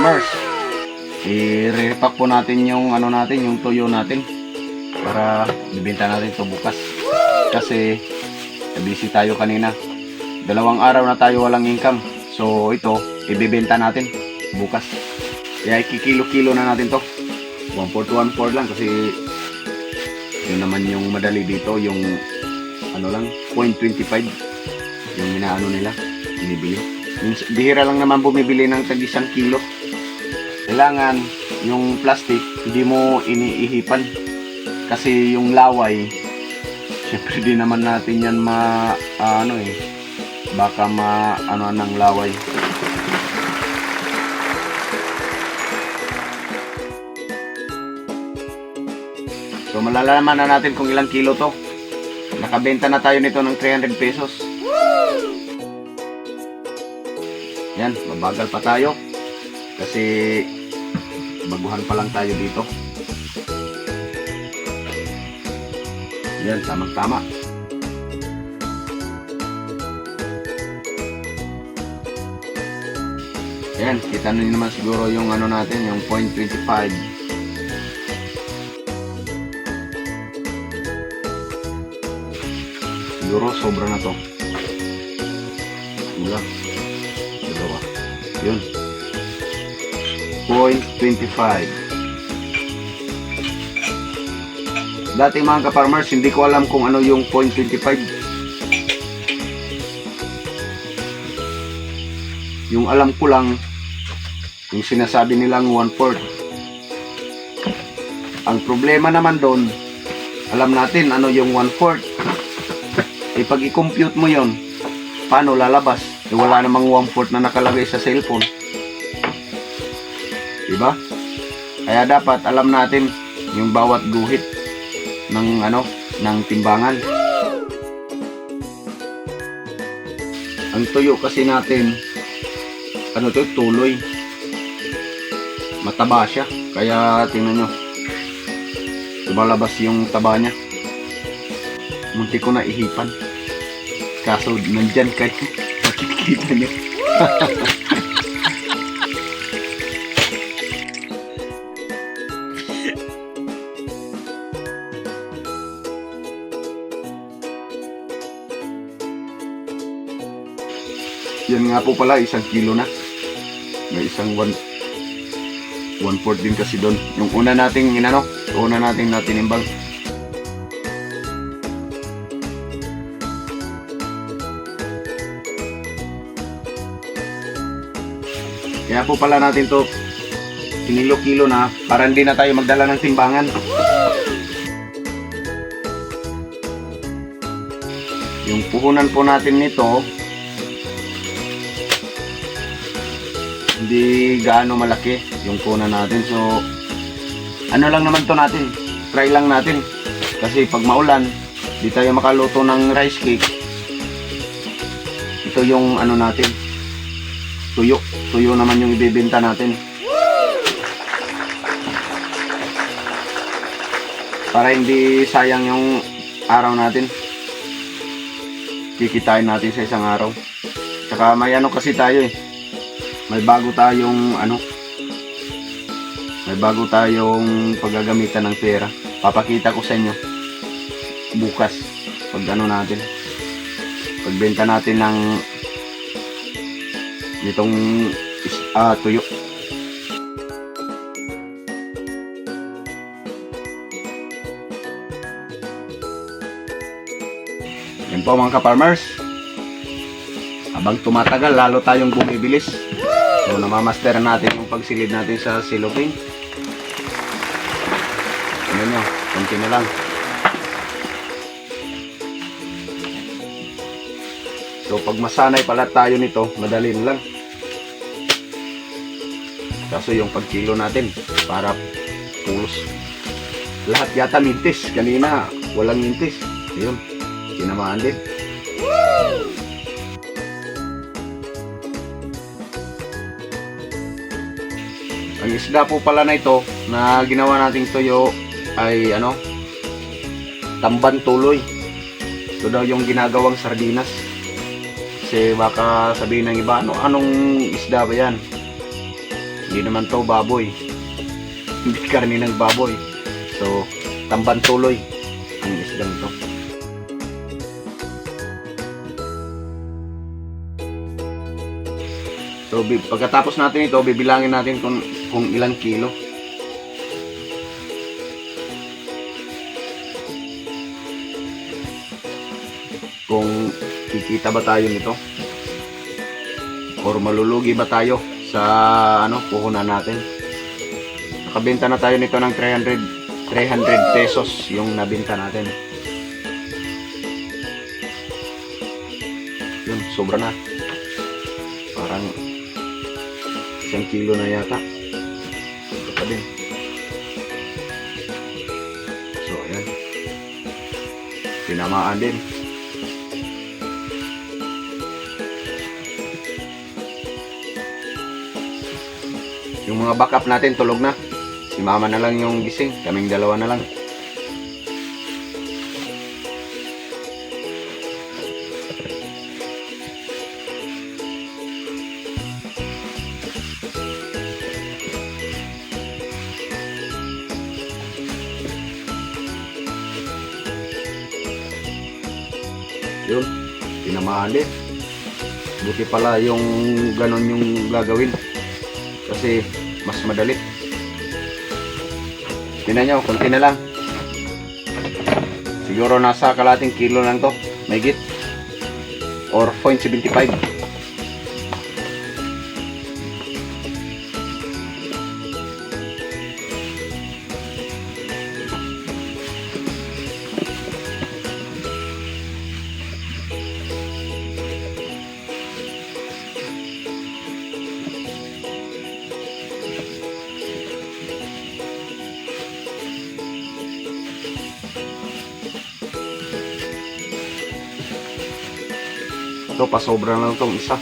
ka-farmers, i-repack po natin yung ano natin, yung tuyo natin para ibenta natin ito bukas. Kasi busy tayo kanina. 2 araw na tayo walang income. So ito, ibebenta natin bukas. Kaya ikikilo-kilo na natin to. 1/4 to 1/4 lang kasi yun naman yung madali dito, yung ano lang, 0.25 yung inaano nila, binibili. Bihira lang naman bumibili ng tag 1 kilo. Kailangan yung plastic hindi mo iniihipan kasi yung laway syempre di naman natin yan baka ano ng laway. So malalaman na natin kung ilang kilo to. Nakabenta na tayo nito ng 300 pesos. Yan, mabagal pa tayo kasi baguhan pa lang tayo dito. Yan, tamang-tama. Yan, kita nyo naman siguro yung ano natin, yung 0.25. Siguro sobra na to. Wala. Dalawa. Yun. 0.25. Dati mga ka-farmers, hindi ko alam kung ano yung 0.25. Yung alam ko lang, yung sinasabi nilang 1/4. Ang problema naman doon, alam natin ano yung 1/4. Pag i-compute mo yon, paano lalabas? Wala namang 1/4 na nakalagay sa cellphone. Diba? Kaya dapat alam natin yung bawat guhit ng timbangan. Ang tuyo kasi natin, tuloy. Mataba siya. Kaya tingnan nyo, lumalabas yung taba niya. Munti ko na ihipan. Kaso nandyan kayo. Makikita nyo. Yan nga po pala, 1 kilo na. May isang 1/4 din kasi doon. Yung una nating natinimbang. Kaya po pala natin to kinilo-kilo na para hindi na tayo magdala ng timbangan. Yung puhunan po natin nito hindi gaano malaki yung puhunan natin. So ano lang naman to natin, try lang natin. Kasi pag maulan, di tayo makaluto ng rice cake. Ito yung ano natin, tuyo naman yung ibebenta natin. Para hindi sayang yung araw natin, kikitain natin sa isang araw. Tsaka may ano kasi tayo may bago tayong paggagamitan ng pera. Papakita ko sa inyo bukas pag pagbenta natin ng itong tuyo. Yan po mga ka-farmers, habang tumatagal lalo tayong bumibilis. So namamaster natin yung pagsilid natin sa cellophane. Ano nyo, konti na lang. So pag masanay pala tayo nito, madali na lang. Kaso yung pagkilo natin, para pulos. Lahat yata mintis. Kanina, walang mintis. Ayun, tinamaan din. Ang isda po pala na ito, na ginawa nating tuyo, ay tamban tuloy. Ito daw yung ginagawang sardinas. Kasi baka sabihin ng iba, anong isda ba yan? Hindi naman to baboy. Hindi karne ng baboy. So, tamban tuloy ang isdang to. So, pagkatapos natin ito, bibilangin natin kung ilang kilo. Kung kikita ba tayo nito or malulugi ba tayo sa puhunan natin. Nakabenta na tayo nito ng 300 pesos yung nabenta natin. Yun, sobra na. Parang 1 kilo na yata. Ito pa din. So, ayan. Tinamaan din. Yung mga backup natin tulog na. Si mama na lang yung gising. Kaming dalawa na lang. Yun. Tinamaan din. Buti pala yung ganon yung gagawin. Kasi mas madali. Tingnan nyo, konti na lang. Siguro nasa kalating kilo lang to. Mahigit. Or 0.75. Ito, pasobra lang itong isa.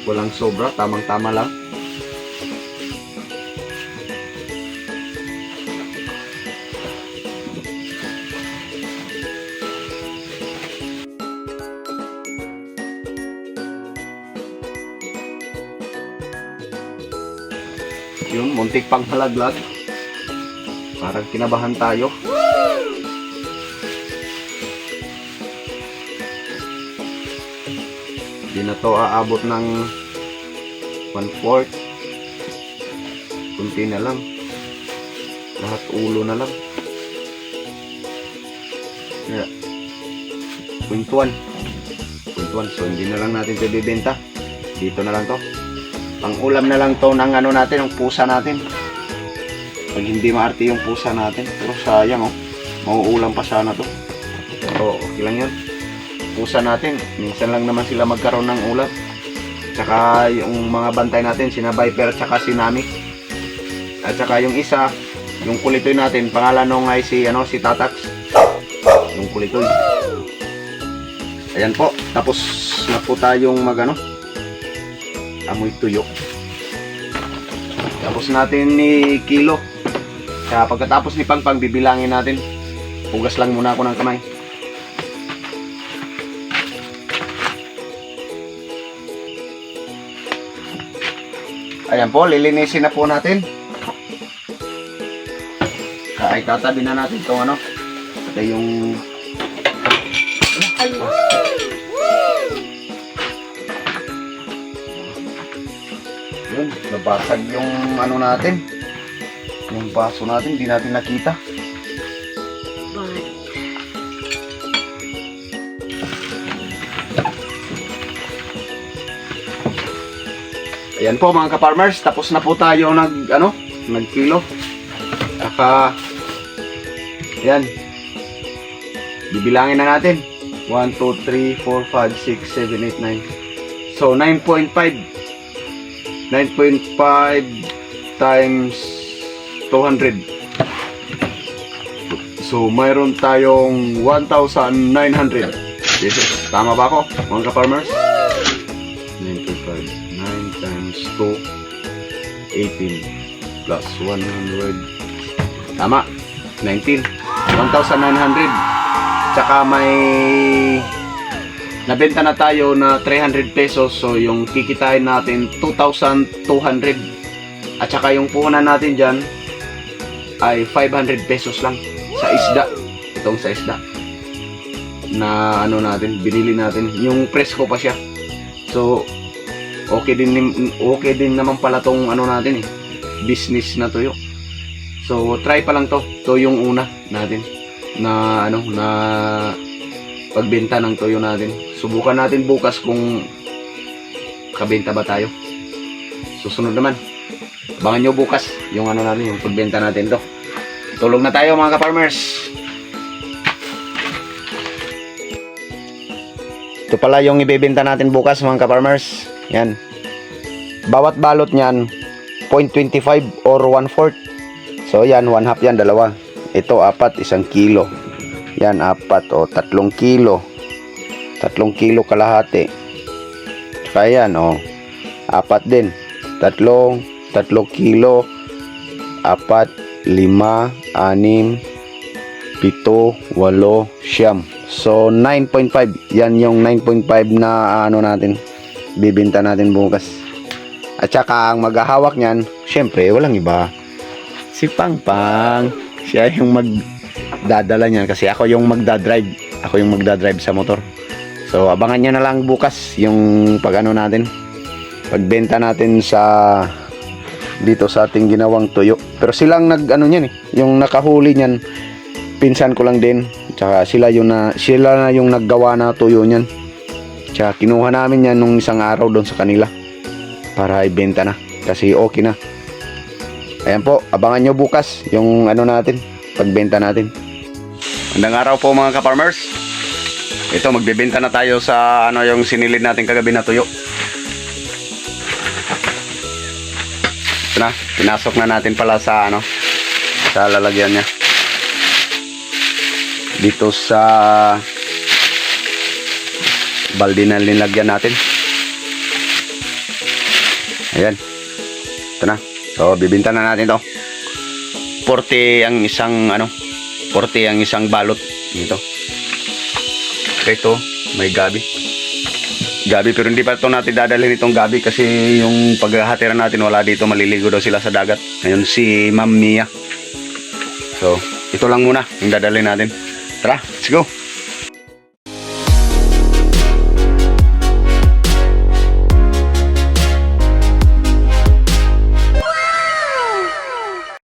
Walang sobra, tamang-tama lang. Yung muntik pang halaglag. Parang kinabahan tayo. Hindi na to aabot ng 1/4. Kunti na lang. Lahat ulo na lang. Kaya 0.1. So hindi na lang natin ito bibenta. Dito na lang to. Pang ulam na lang to ng natin, ng pusa natin. Pag hindi maarte yung pusa natin. Pero sayang mauulam pa sana to. Pero okay lang yun. Pusa natin, minsan lang naman sila magkaroon ng ulam. Tsaka yung mga bantay natin, sina Viper tsaka si Nami. At tsaka yung isa, yung kulitoy natin, pangalan nung ay si Tatax. Yung kulitoy. Ayan po, tapos na po tayong amoy tuyo. Tapos natin ni kilo. Kaya pagkatapos ni Pangpang, bibilangin natin. Hugas lang muna ako ng kamay. Ayan po, lilinisin na po natin. Kaya tatabi na natin itong ito yung yun, nabasag yung natin. Yung baso natin, hindi natin nakita. Ayan po mga ka-farmers, tapos na po tayo nag-kilo. Saka, ayan, bibilangin na natin. 1, 2, 3, 4, 5, 6, 7, 8, 9. So, 9.5 times 200. So, mayroon tayong 1,900. Yes, tama ba ako mga ka-farmers? 9.5 9 times 2 18 plus 100 tama 19 1,900 tsaka may nabenta na tayo na 300 pesos. So yung kikitain natin 2,200. At saka yung puhunan natin dyan ay 500 pesos lang sa isda. Itong sa isda na ano natin, binili natin. Yung presko pa siya. So okay din naman pala tong ano natin eh, business na tuyo. So try pa lang to. To yung una natin na ano na pagbenta ng tuyo natin. Subukan natin bukas kung kabenta ba tayo. Susunod naman, abangan nyo bukas yung ano natin, yung pagbenta natin to. Tulog na tayo mga ka-farmers. Ito pala yung ibebenta natin bukas mga ka-farmers. Yan. Bawat balot niyan 0.25 or 1/4. So yan, 1/2 yan, dalawa. Ito 4, 1 kilo. Yan 4 o 3 kilo. 3 kilo kalahati. Kaya yan 4 din. 3 kilo. 4, 5, 6, 7, 8, 8, 9. So 9.5. Yan yung 9.5 na ano natin, bibenta natin bukas. At saka ang maghahawak niyan, syempre walang iba, si Pangpang. Siya yung magdadala niyan kasi ako yung magdadrive. Ako yung magdadrive sa motor. So abangan nyo na lang bukas yung pag-ano natin, pagbenta natin sa dito sa ating ginawang tuyo. Pero silang nag-ano niyan eh, yung nakahuli niyan, pinsan ko lang din. Tsaka sila na yung naggawa na tuyo niyan. Tsaka kinuha namin yan nung isang araw doon sa kanila para ibenta na kasi okay na. Ayan po, abangan nyo bukas yung ano natin, pagbenta natin. Magandang araw po mga ka-farmers. Ito, magbebenta na tayo sa ano yung sinilid natin kagabi na tuyo. Ito na, pinasok na natin pala sa ano, sa lalagyan niya. Dito sa balde na nilagyan natin. Ayan. Ito na. So, bibenta na natin to. 40 ang isang ano, 40 ang isang balot dito. Okay, ito may gabi. Gabi, pero hindi pa ito natin dadalhin itong gabi kasi yung paghahatiran natin wala dito, maliligo daw sila sa dagat. Ngayon si Ma'am Mia. So, ito lang muna yung dadalhin natin. Tara, let's go.